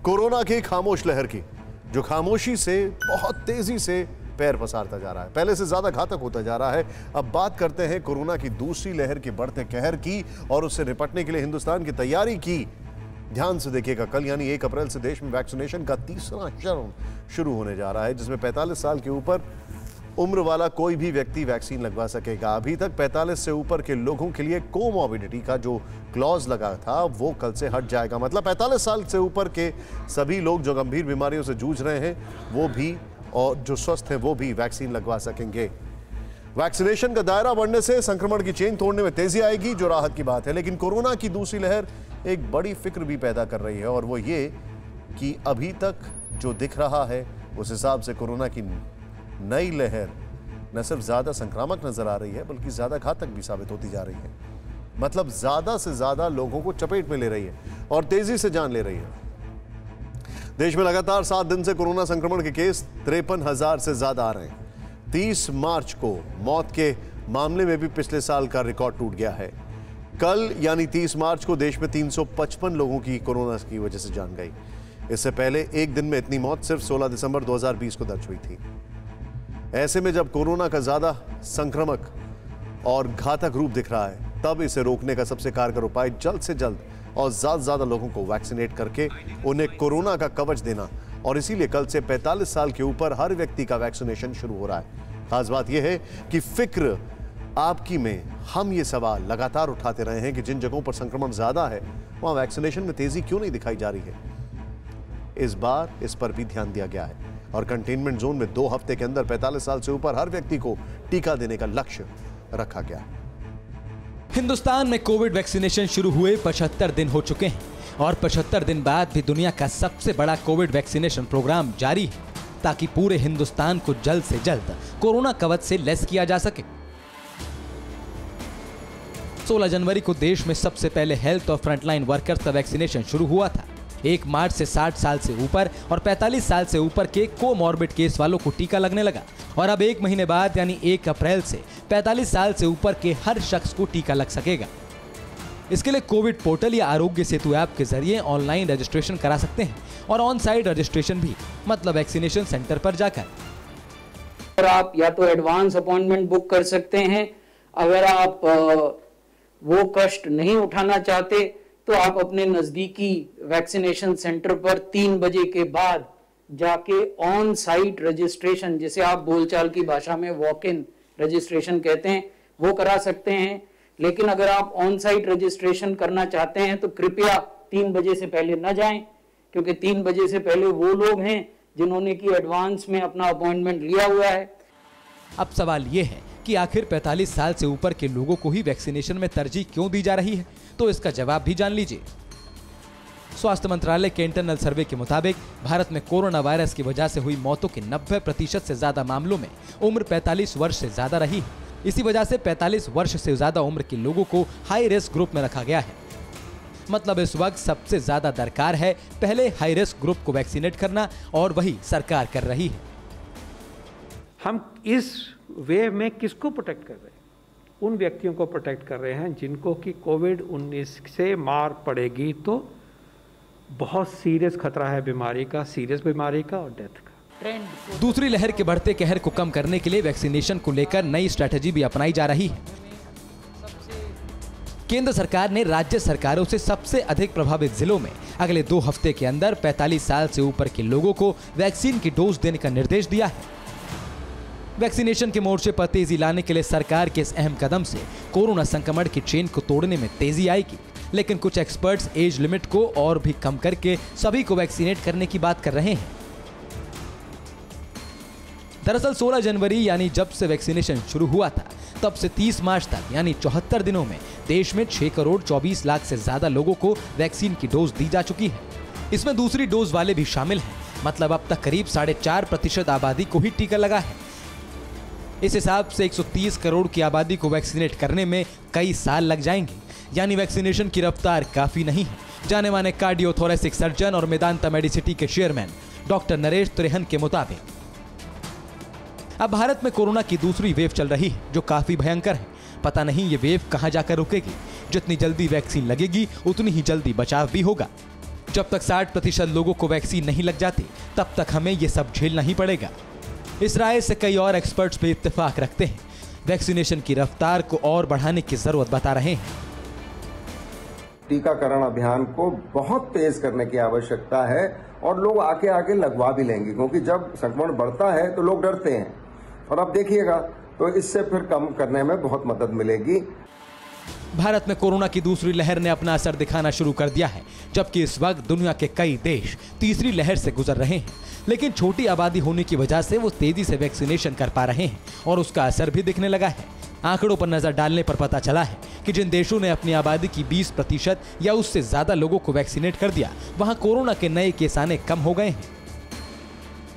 Corona की खामोश लहर की, जो खामोशी से बहुत तेजी से पैर पसारता जा रहा है, पहले से ज्यादा घातक होता जा रहा है। अब बात करते हैं कोरोना की दूसरी लहर के बढ़ते कहर की और उससे निपटने के लिए हिंदुस्तान की तैयारी की। ध्यान से देखिएगा, कल यानी 1 अप्रैल से देश में वैक्सीनेशन का तीसरा चरण शुरू होने जा रहा है, जिसमें 45 साल के ऊपर उम्र वाला कोई भी व्यक्ति वैक्सीन लगवा सकेगा। अभी तक 45 से ऊपर के लोगों के लिए कोमॉर्बिडिटी का जो क्लॉज लगा था वो कल से हट जाएगा। मतलब 45 साल से ऊपर के सभी लोग जो गंभीर बीमारियों से जूझ रहे हैं वो भी और जो स्वस्थ हैं वो भी वैक्सीन लगवा सकेंगे। वैक्सीनेशन का दायरा बढ़ने से संक्रमण की चेन तोड़ने में तेजी आएगी, जो राहत की बात है। लेकिन कोरोना की दूसरी लहर एक बड़ी फिक्र भी पैदा कर रही है, और वो ये कि अभी तक जो दिख रहा है उस हिसाब से कोरोना की नई लहर न सिर्फ ज्यादा संक्रामक नजर आ रही है बल्कि ज्यादा घातक भी साबित होती जा रही है। मतलब ज्यादा से ज्यादा लोगों को चपेट में ले रही है और तेजी से जान ले रही है। देश में लगातार 7 दिन से कोरोना संक्रमण के केस 53,000 से ज्यादा आ रहे हैं। 30 मार्च को मौत के मामले में भी पिछले साल का रिकॉर्ड टूट गया है। कल यानी 30 मार्च को देश में 355 लोगों की कोरोना की वजह से जान गई। इससे पहले एक दिन में इतनी मौत सिर्फ 16 दिसंबर 2020 को दर्ज हुई थी। ऐसे में जब कोरोना का ज्यादा संक्रामक और घातक रूप दिख रहा है, तब इसे रोकने का सबसे कारगर उपाय जल्द से जल्द और ज्यादा से ज्यादा लोगों को वैक्सीनेट करके उन्हें कोरोना का कवच देना। और इसीलिए कल से 45 साल के ऊपर हर व्यक्ति का वैक्सीनेशन शुरू हो रहा है। खास बात यह है कि फिक्र आपकी में हम ये सवाल लगातार उठाते रहे हैं कि जिन जगहों पर संक्रमण ज्यादा है वहां वैक्सीनेशन में तेजी क्यों नहीं दिखाई जा रही है। इस बार इस पर भी ध्यान दिया गया है और कंटेनमेंट जोन में 2 हफ्ते के अंदर 45 साल से ऊपर हर व्यक्ति को टीका देने का लक्ष्य रखा गया है। हिंदुस्तान में कोविड वैक्सीनेशन शुरू हुए 75 दिन हो चुके हैं और 75 दिन बाद भी दुनिया का सबसे बड़ा कोविड वैक्सीनेशन प्रोग्राम जारी है, ताकि पूरे हिंदुस्तान को जल्द से जल्द कोरोना कवच से लैस किया जा सके। 16 जनवरी को देश में सबसे पहले हेल्थ और फ्रंटलाइन वर्कर्स का वैक्सीनेशन शुरू हुआ था। 1 मार्च से 60 साल से ऊपर और 45 साल से ऊपर के कोमॉर्बिड केस वालों को टीका लगने लगा और अब 1 महीने बाद यानी 1 अप्रैल से 45 साल से ऊपर के हर शख्स को टीका लग सकेगा। इसके लिए कोविड पोर्टल या आरोग्य सेतु ऐप के जरिए ऑनलाइन रजिस्ट्रेशन करा सकते हैं और ऑन साइट रजिस्ट्रेशन भी, मतलब वैक्सीनेशन सेंटर पर जाकर। और आप या तो एडवांस अपॉइंटमेंट बुक कर सकते हैं, अगर आप वो कष्ट नहीं उठाना चाहते तो आप अपने नजदीकी वैक्सीनेशन सेंटर पर 3 बजे के बाद जाके ऑन साइट रजिस्ट्रेशन, जिसे आप बोलचाल की भाषा में वॉक इन रजिस्ट्रेशन कहते हैं, वो करा सकते हैं। लेकिन अगर आप ऑन साइट रजिस्ट्रेशन करना चाहते हैं तो कृपया 3 बजे से पहले न जाएं, क्योंकि 3 बजे से पहले वो लोग हैं जिन्होंने की एडवांस में अपना अपॉइंटमेंट लिया हुआ है। अब सवाल ये है कि आखिर 45 साल से ऊपर के लोगों को ही वैक्सीनेशन में तरजीह क्यों दी जा रही है, तो इसका जवाब भी जान लीजिए। स्वास्थ्य मंत्रालय के इंटरनल सर्वे के मुताबिक भारत में कोरोना वायरस की वजह से हुई मौतों के 90% से ज्यादा मामलों में उम्र 45 वर्ष से ज्यादा रही है। इसी वजह से 45 वर्ष से ज्यादा उम्र के लोगों को हाई रिस्क ग्रुप में रखा गया है। मतलब इस वक्त सबसे ज्यादा दरकार है पहले हाई रिस्क ग्रुप को वैक्सीनेट करना, और वही सरकार कर रही है। हम इस वेव में किसको प्रोटेक्ट कर रहे हैं? उन व्यक्तियों को प्रोटेक्ट कर रहे हैं जिनको कि कोविड-19 से मार पड़ेगी तो बहुत सीरियस खतरा है बीमारी का, सीरियस बीमारी का और डेथ का। दूसरी लहर के बढ़ते कहर को कम करने के लिए वैक्सीनेशन को लेकर नई स्ट्रेटजी भी अपनाई जा रही है। केंद्र सरकार ने राज्य सरकारों से सबसे अधिक प्रभावित जिलों में अगले 2 हफ्ते के अंदर 45 साल से ऊपर के लोगों को वैक्सीन की डोज देने का निर्देश दिया है। वैक्सीनेशन के मोर्चे पर तेजी लाने के लिए सरकार के इस अहम कदम से कोरोना संक्रमण की चेन को तोड़ने में तेजी आएगी। लेकिन कुछ एक्सपर्ट्स एज लिमिट को और भी कम करके सभी को वैक्सीनेट करने की बात कर रहे हैं। दरअसल 16 जनवरी यानी जब से वैक्सीनेशन शुरू हुआ था, तब से 30 मार्च तक यानी 74 दिनों में देश में 6 करोड़ 24 लाख से ज्यादा लोगों को वैक्सीन की डोज दी जा चुकी है। इसमें दूसरी डोज वाले भी शामिल हैं। मतलब अब तक करीब 4.5% आबादी को ही टीका लगा है। इस हिसाब से 130 करोड़ की आबादी को वैक्सीनेट करने में कई साल लग जाएंगे, यानी वैक्सीनेशन की रफ्तार काफी नहीं है। जाने माने कार्डियोथोरेसिक सर्जन और मेदांता मेडिसिटी के चेयरमैन डॉक्टर नरेश त्रिहन के मुताबिक अब भारत में कोरोना की दूसरी वेव चल रही है, जो काफी भयंकर है। पता नहीं ये वेव कहां जाकर रुकेगी। जितनी जल्दी वैक्सीन लगेगी उतनी ही जल्दी बचाव भी होगा। जब तक 60% लोगों को वैक्सीन नहीं लग जाती तब तक हमें ये सब झेलना ही पड़ेगा। इस राय से कई और एक्सपर्ट्स भी इत्तेफाक रखते हैं। वैक्सीनेशन की रफ्तार को और बढ़ाने की जरूरत बता रहे हैं। टीकाकरण अभियान को बहुत तेज करने की आवश्यकता है और लोग आगे लगवा भी लेंगे, क्योंकि जब संक्रमण बढ़ता है तो लोग डरते हैं और अब देखिएगा तो इससे फिर कम करने में बहुत मदद मिलेगी। भारत में कोरोना की दूसरी लहर ने अपना असर दिखाना शुरू कर दिया है, जबकि इस वक्त दुनिया के कई देश तीसरी लहर से गुजर रहे हैं। लेकिन छोटी आबादी होने की वजह से वो तेजी से वैक्सीनेशन कर पा रहे हैं और उसका असर भी दिखने लगा है। आंकड़ों पर नजर डालने पर पता चला है कि जिन देशों ने अपनी आबादी की 20% या उससे ज्यादा लोगों को वैक्सीनेट कर दिया, वहां कोरोना के नए केस आने कम हो गए हैं।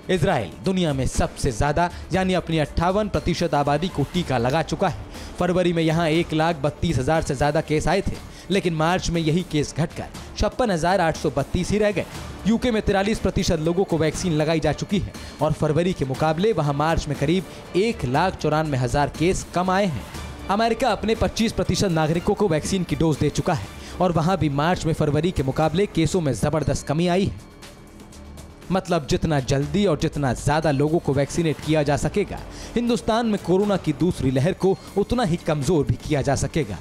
इजराइल दुनिया में सबसे ज्यादा यानी अपनी 58% आबादी को टीका लगा चुका है। फरवरी में यहां 1,32,000 से ज्यादा केस आए थे, लेकिन मार्च में यही केस घटकर 56,832 ही रह गए। यूके में 43% लोगों को वैक्सीन लगाई जा चुकी है और फरवरी के मुकाबले वहां मार्च में करीब 1,94,000 केस कम आए हैं। अमेरिका अपने 25% नागरिकों को वैक्सीन की डोज दे चुका है और वहां भी मार्च में फरवरी के मुकाबले केसों में जबरदस्त कमी आई है। मतलब जितना जल्दी और जितना ज्यादा लोगों को वैक्सीनेट किया जा सकेगा, हिंदुस्तान में कोरोना की दूसरी लहर को उतना ही कमजोर भी किया जा सकेगा।